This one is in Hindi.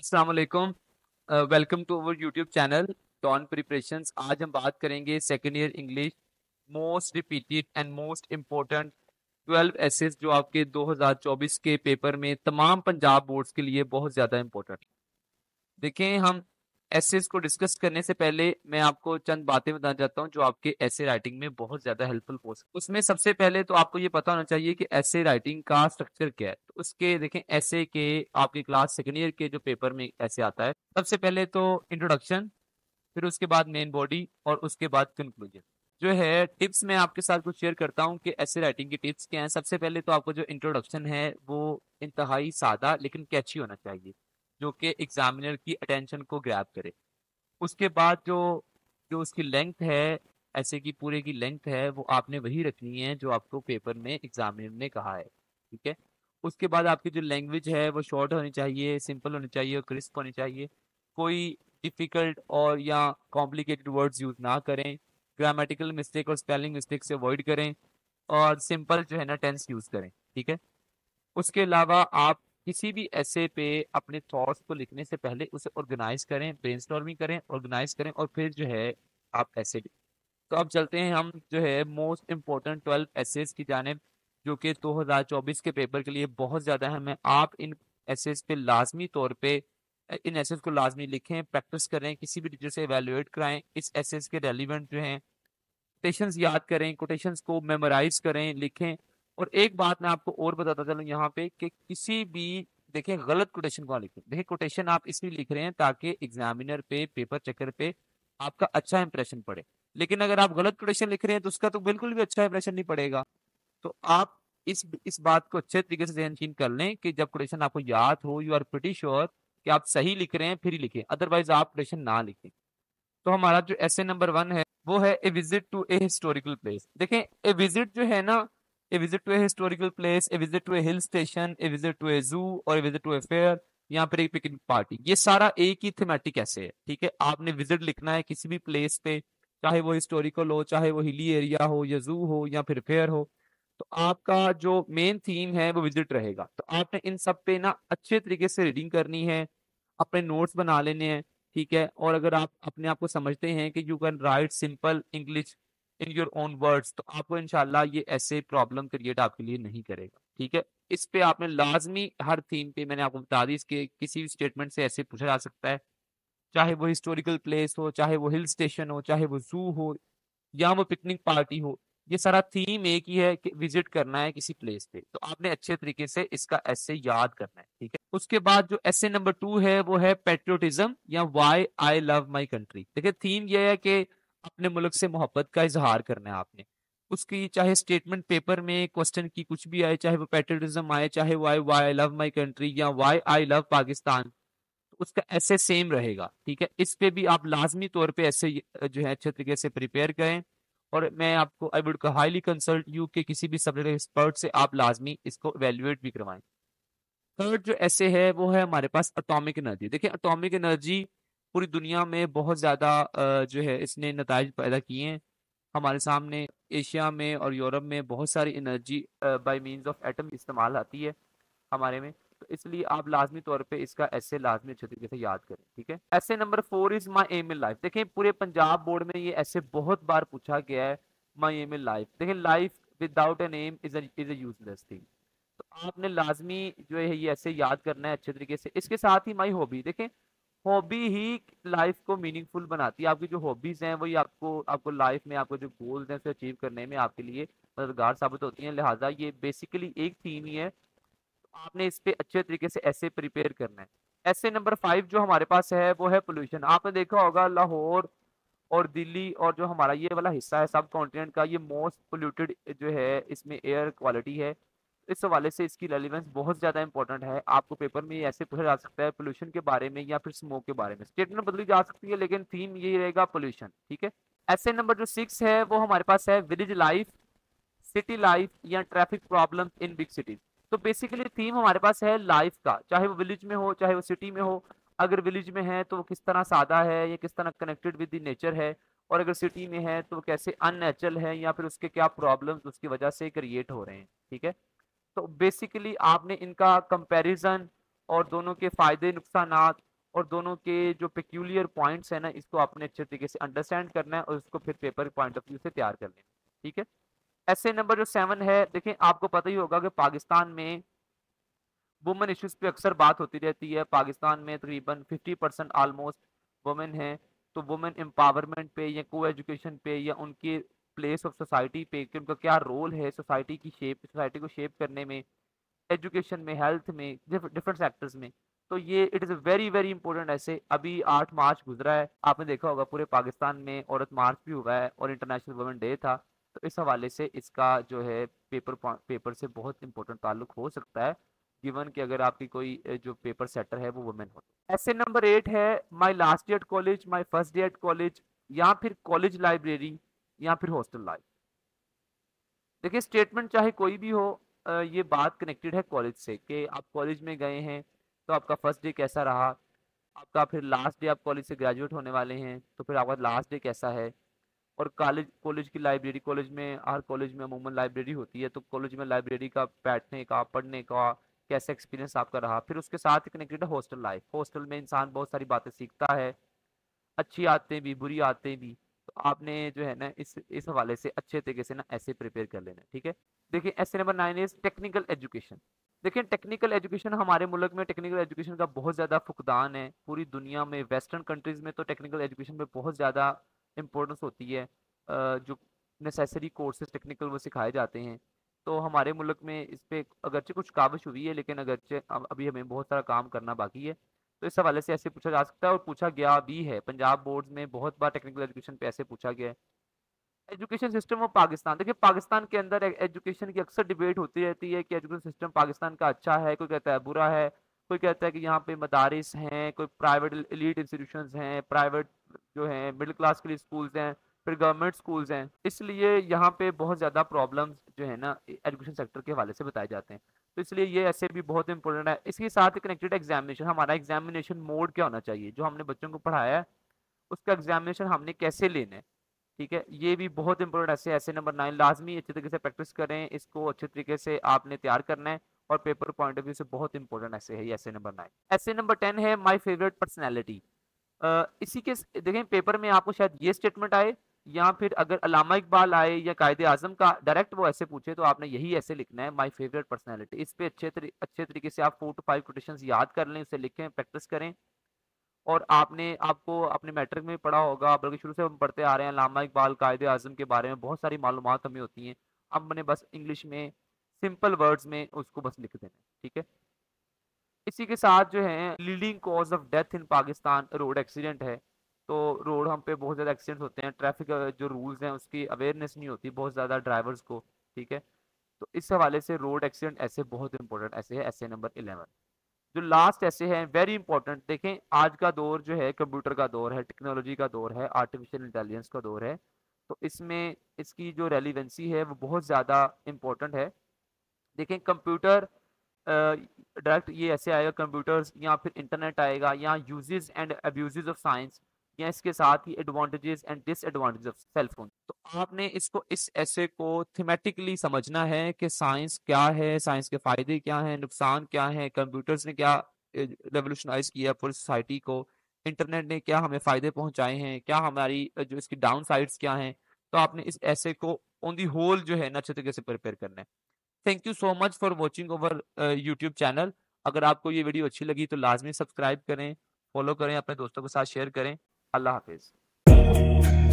अस्सलाम वालेकुम। Welcome to our YouTube channel Don preparations. आज हम बात करेंगे second year English most repeated and most important 12 essays जो आपके 2024 के पेपर में तमाम पंजाब बोर्ड्स के लिए बहुत ज़्यादा इम्पोर्टेंट। देखें, हम एसेस को डिस्कस करने से पहले मैं आपको चंद बातें बताना चाहता हूं जो आपके एसे राइटिंग में बहुत ज्यादा हेल्पफुल हो सकती। उसमें सबसे पहले तो आपको ये पता होना चाहिए कि एसे राइटिंग का स्ट्रक्चर क्या है। तो उसके देखें, एसे के आपकी क्लास सेकेंड ईयर के जो पेपर में ऐसे आता है, सबसे पहले तो इंट्रोडक्शन, फिर उसके बाद मेन बॉडी और उसके बाद कंक्लूजन। जो है टिप्स मैं आपके साथ कुछ शेयर करता हूँ कि ऐसे राइटिंग की टिप्स क्या हैं। सबसे पहले तो आपको जो इंट्रोडक्शन है वो इंतहाई सादा लेकिन कैची होना चाहिए, जो कि एग्जामिनर की अटेंशन को ग्रैब करे। उसके बाद जो जो उसकी लेंथ है, ऐसे की पूरे की लेंथ है, वो आपने वही रखनी है जो आपको पेपर में एग्जामिनर ने कहा है। ठीक है। उसके बाद आपकी जो लैंग्वेज है वो शॉर्ट होनी चाहिए, सिंपल होनी चाहिए और क्रिस्प होनी चाहिए। कोई डिफिकल्ट और या कॉम्प्लिकेटेड वर्ड्स यूज ना करें। ग्रामेटिकल मिस्टेक और स्पेलिंग मिस्टेक से अवॉइड करें और सिंपल जो है ना टेंस यूज करें। ठीक है। उसके अलावा आप किसी भी ऐसे पे अपने थॉट्स को लिखने से पहले उसे ऑर्गेनाइज करें, ब्रेनस्टॉर्मिंग करें, ऑर्गेनाइज करें और फिर जो है आप ऐसे लिखें। तो अब चलते हैं हम जो है मोस्ट इम्पोर्टेंट 12 एसेस की जानिब, जो कि 2024 के पेपर के लिए बहुत ज़्यादा अहम है। आप इन एसेस पे लाजमी तौर पे इन एसेस को लाजमी लिखें, प्रैक्टिस करें, किसी भी टीचर से एवेलुएट कराएं। इस एसेस के रेलिवेंट जो हैं कोटेशंस याद करें, कोटेशंस को मेमोराइज करें, लिखें। और एक बात मैं आपको और बताता चलूं यहाँ पे कि किसी भी देखें गलत कोटेशन को लिखें। देखिए, कोटेशन आप इसलिए लिख रहे हैं ताकि एग्जामिनर पे, पेपर चेकर पे आपका अच्छा इंप्रेशन पड़े। लेकिन अगर आप गलत कोटेशन लिख रहे हैं तो उसका तो बिल्कुल भी अच्छा इंप्रेशन नहीं पड़ेगा। तो आप इस बात को अच्छे तरीके से ज़हनशीन कर लें कि जब कोटेशन आपको याद हो, यू आर प्रीटी श्योर कि आप सही लिख रहे हैं, फिर ही लिखें, अदरवाइज आप कोटेशन ना लिखें। तो हमारा जो ऐसे नंबर 1 है वो है a visit to a historical place. देखें, ए विजिट जो है ना, a visit to a historical place, a visit to a hill station, a visit to a zoo और a visit to a fair, यहाँ पर एक पिकनिक पार्टी, ये सारा एक ही थीमेटिक ऐसे है। ठीक है। आपने विजिट लिखना है किसी भी प्लेस पे, चाहे वो हिस्टोरिकल हो, चाहे वो हिली एरिया हो, या जू हो, या फिर फेयर हो। तो आपका जो मेन थीम है वो विजिट रहेगा। तो आपने इन सब पे ना अच्छे तरीके से रीडिंग करनी है, अपने नोट्स बना लेने हैं। ठीक है। और अगर आप अपने आप को समझते हैं कि you can write simple English in your own words, तो आपको इंशाल्लाह ये ऐसे प्रॉब्लम क्रिएट आपके लिए नहीं करेगा। ठीक है। इस पे आपने लाजमी हर थीम पे, मैंने आपको बता दी, इसके किसी भी स्टेटमेंट से ऐसे पूछा जा सकता है, चाहे वो हिस्टोरिकल प्लेस हो, चाहे वो हिल स्टेशन हो, चाहे वो जू हो, या वो पिकनिक पार्टी हो। ये सारा थीम एक ही है कि विजिट करना है किसी प्लेस पे। तो आपने अच्छे तरीके से इसका ऐसे याद करना है। ठीक है। उसके बाद जो ऐसे नंबर 2 है वो है पेट्रियोटिज्म या why I love my country. देखिए, थीम ये है कि अपने मुल्क से मोहब्बत का इजहार करना है आपने। उसकी चाहे स्टेटमेंट पेपर में क्वेश्चन की कुछ भी आए, चाहे वो पेट्रियोटिज्म आए, चाहे why why I love my country या वाई आई लव पाकिस्तान, तो उसका ऐसे सेम रहेगा। ठीक है। इस पे भी आप लाजमी तौर पे ऐसे जो है अच्छे तरीके से प्रिपेयर करें। और मैं आपको I would highly consult you के किसी भी सब्जेक्ट एक्सपर्ट से आप लाजमी इसको इवेल्युएट भी करवाएं। थर्ड जो ऐसे है वो है हमारे पास एटॉमिक एनर्जी। देखिए, एटॉमिक एनर्जी पूरी दुनिया में बहुत ज़्यादा जो है इसने नताइज पैदा किए हैं हमारे सामने। एशिया में और यूरोप में बहुत सारी energy by means of atom इस्तेमाल आती है हमारे में। तो इसलिए आप लाजमी तौर पे इसका ऐसे लाजमी अच्छे तरीके से याद करें। ठीक है। ऐसे number 4 is my aim in life. देखें, पूरे पंजाब बोर्ड में ये ऐसे बहुत बार पूछा गया है, माई एम इन लाइफ। देखें, life without an aim is a useless thing. तो आपने लाजमी जो है ये ऐसे याद करना है अच्छे तरीके से। इसके साथ ही माई हॉबी, देखें, हॉबी ही लाइफ को मीनिंगफुल बनाती है। आपकी जो हॉबीज हैं वही आपको आपको लाइफ में आपको जो गोल्स हैं उसे अचीव करने में आपके लिए मददगार साबित होती हैं। लिहाजा ये बेसिकली एक थीम ही है। तो आपने इस पे अच्छे तरीके से ऐसे प्रिपेयर करना है। ऐसे नंबर 5 जो हमारे पास है वो है पोल्यूशन। आपने देखा होगा लाहौर और दिल्ली और जो हमारा ये वाला हिस्सा है सब कॉन्टिनेंट का, ये मोस्ट पोल्यूटेड जो है इसमें एयर क्वालिटी है। इस हवाले से इसकी रेलिवेंस बहुत ज्यादा इंपॉर्टेंट है। आपको पेपर में ये ऐसे पूछा जा सकता है पोल्यूशन के बारे में या फिर स्मोक के बारे में। स्टेटमेंट बदली जा सकती है लेकिन थीम यही रहेगा, पोल्यूशन। ठीक है। ऐसे नंबर जो 6 है वो हमारे पास है विलेज लाइफ, सिटी लाइफ या traffic problem in big cities. तो बेसिकली थीम हमारे पास है लाइफ का, चाहे वो विलेज में हो चाहे वो सिटी में हो। अगर विलेज में है तो वो किस तरह सादा है या किस तरह कनेक्टेड विद द नेचर है, और अगर सिटी में है तो वो कैसे अननेचुरल है या फिर उसके क्या प्रॉब्लम्स उसकी वजह से क्रिएट हो रहे हैं। ठीक है। तो बेसिकली आपने इनका कंपैरिजन और दोनों के फायदे नुकसानात और दोनों के जो पेक्यूलियर पॉइंट्स है ना, इसको आपने अच्छे तरीके से अंडरस्टैंड करना है और उसको फिर पेपर पॉइंट ऑफ व्यू से तैयार कर लेना। ठीक है, ऐसे नंबर जो 7 है, देखिए आपको पता ही होगा कि पाकिस्तान में वुमेन इश्यूज पे अक्सर बात होती रहती है। पाकिस्तान में तकरीबन 50% ऑलमोस्ट वुमेन है। तो वुमेन एम्पावरमेंट पे या को एजुकेशन पे या उनके प्लेस ऑफ सोसाइटी पे कि उनका क्या रोल है सोसाइटी की शेप, सोसाइटी को शेप करने में, एजुकेशन में, हेल्थ में, डिफरेंट सेक्टर्स में। तो ये it is a very very important. ऐसे अभी 8 मार्च गुजरा है, आपने देखा होगा पूरे पाकिस्तान में औरत मार्च भी हुआ है और इंटरनेशनल वुमेन डे था। तो इस हवाले से इसका जो है पेपर से बहुत इंपॉर्टेंट ताल्लुक हो सकता है, गिवन कि अगर आपकी कोई जो पेपर सेटर है वो वुमेन हो। ऐसे नंबर 8 है my last day at college, my first day at college, या फिर कॉलेज लाइब्रेरी, या फिर हॉस्टल लाइफ। देखिए स्टेटमेंट चाहे कोई भी हो, ये बात कनेक्टेड है कॉलेज से कि आप कॉलेज में गए हैं तो आपका फर्स्ट डे कैसा रहा, आपका फिर लास्ट डे, आप कॉलेज से ग्रेजुएट होने वाले हैं तो फिर आपका लास्ट डे कैसा है। और कॉलेज कॉलेज की लाइब्रेरी, कॉलेज में हर कॉलेज में अमूमन लाइब्रेरी होती है, तो कॉलेज में लाइब्रेरी का बैठने का, पढ़ने का कैसा एक्सपीरियंस आपका रहा। फिर उसके साथ ही कनेक्टेड है हॉस्टल लाइफ। हॉस्टल में इंसान बहुत सारी बातें सीखता है, अच्छी आदतें भी, बुरी आदतें भी। तो आपने जो है ना इस हवाले से अच्छे तरीके से ना ऐसे प्रिपेयर कर लेना है। ठीक है, देखिए ऐसे नंबर 9 इज टेक्निकल एजुकेशन। देखिए टेक्निकल एजुकेशन, हमारे मुल्क में टेक्निकल एजुकेशन का बहुत ज़्यादा फुकदान है। पूरी दुनिया में वेस्टर्न कंट्रीज में तो टेक्निकल एजुकेशन में बहुत ज़्यादा इंपॉर्टेंस होती है। जो नेसेसरी कोर्सेज टेक्निकल वो सिखाए जाते हैं। तो हमारे मुल्क में इस पे अगरचे कुछ काबिश हुई है, लेकिन अगरचे अभी हमें बहुत सारा काम करना बाकी है। तो इस हवाले से ऐसे पूछा जा सकता है और पूछा गया भी है। पंजाब बोर्ड्स में बहुत बार टेक्निकल एजुकेशन पे ऐसे पूछा गया है। एजुकेशन सिस्टम ऑफ पाकिस्तान, देखिए पाकिस्तान के अंदर एजुकेशन की अक्सर डिबेट होती रहती है कि एजुकेशन सिस्टम पाकिस्तान का अच्छा है, कोई कहता है बुरा है, कोई कहता है कि यहाँ पे मदारिस हैं, कोई प्राइवेट एलीट इंस्टीट्यूशंस हैं, प्राइवेट जो हैं मिडिल क्लास के लिए स्कूल्स हैं, फिर गवर्नमेंट स्कूल्स हैं। इसलिए यहाँ पे बहुत ज़्यादा प्रॉब्लम्स जो है ना एजुकेशन सेक्टर के हवाले से बताए जाते हैं। तो इसलिए ये ऐसे भी बहुत इंपॉर्टेंट है। इसके साथ ही कनेक्टेड एग्जामिनेशन, हमारा एग्जामिनेशन मोड क्या होना चाहिए, जो हमने बच्चों को पढ़ाया है उसका एग्जामिनेशन हमने कैसे लेना है। ठीक है, ये भी बहुत इंपॉर्टेंट ऐसे ऐसे नंबर 9 लाजमी अच्छे तरीके से प्रैक्टिस करें, इसको अच्छे तरीके से आपने तैयार करना है और पेपर पॉइंट ऑफ व्यू से बहुत इंपॉर्टेंट ऐसे है ये ऐसे नंबर 9। ऐसे नंबर 10 है माय फेवरेट पर्सनैलिटी। इसी के देखें पेपर में आपको शायद ये स्टेटमेंट आए, या फिर अगर अल्लामा इकबाल आए या कायदे आजम का डायरेक्ट वो ऐसे पूछे तो आपने यही ऐसे लिखना है माय फेवरेट पर्सनैलिटी। इस पे अच्छे तरीके से आप 4 to 5 कोटेशंस याद कर लें, उसे लिखें, प्रैक्टिस करें। और आपको अपने मैट्रिक में पढ़ा होगा, बल्कि शुरू से हम पढ़ते आ रहे हैं अल्लामा इकबाल, कायदे आजम के बारे में बहुत सारी मालूमात हमें होती हैं। हमने बस इंग्लिश में सिंपल वर्ड्स में उसको बस लिख देना है। ठीक है, इसी के साथ जो है leading cause of death in Pakistan road accident है। तो रोड हम पे बहुत ज़्यादा एक्सीडेंट होते हैं, ट्रैफिक जो रूल्स हैं उसकी अवेयरनेस नहीं होती बहुत ज़्यादा ड्राइवर्स को। ठीक है, तो इस हवाले से रोड एक्सीडेंट ऐसे बहुत इंपॉर्टेंट ऐसे है ऐसे नंबर 11। जो लास्ट ऐसे हैं वेरी इंपॉर्टेंट, देखें आज का दौर जो है कंप्यूटर का दौर है, टेक्नोलॉजी का दौर है, आर्टिफिशियल इंटेलिजेंस का दौर है। तो इसमें इसकी जो रेलिवेंसी है वो बहुत ज़्यादा इंपॉर्टेंट है। देखें कंप्यूटर डायरेक्ट ये ऐसे आएगा कंप्यूटर्स, या फिर इंटरनेट आएगा, या uses and abuses of science, या इसके साथ ही advantages and disadvantages of cell phone. तो आपने इसको इस ऐसे को थीमेटिकली समझना है कि साइंस क्या है, साइंस के फायदे क्या हैं, नुकसान क्या हैं, कंप्यूटर्स ने क्या रेवोल्यूशनाइज किया पूरी सोसाइटी को, इंटरनेट ने क्या हमें फायदे पहुंचाए हैं, क्या हमारी जो इसकी डाउन साइड्स क्या हैं। तो आपने इस ऐसे को ऑन दी होल जो है ना अच्छे तरीके से प्रिपेयर करना है। Thank you so much for watching over YouTube channel. अगर आपको ये वीडियो अच्छी लगी तो लाजमी सब्सक्राइब करें, फॉलो करें, अपने दोस्तों के साथ शेयर करें। अल्लाह हाफिज़।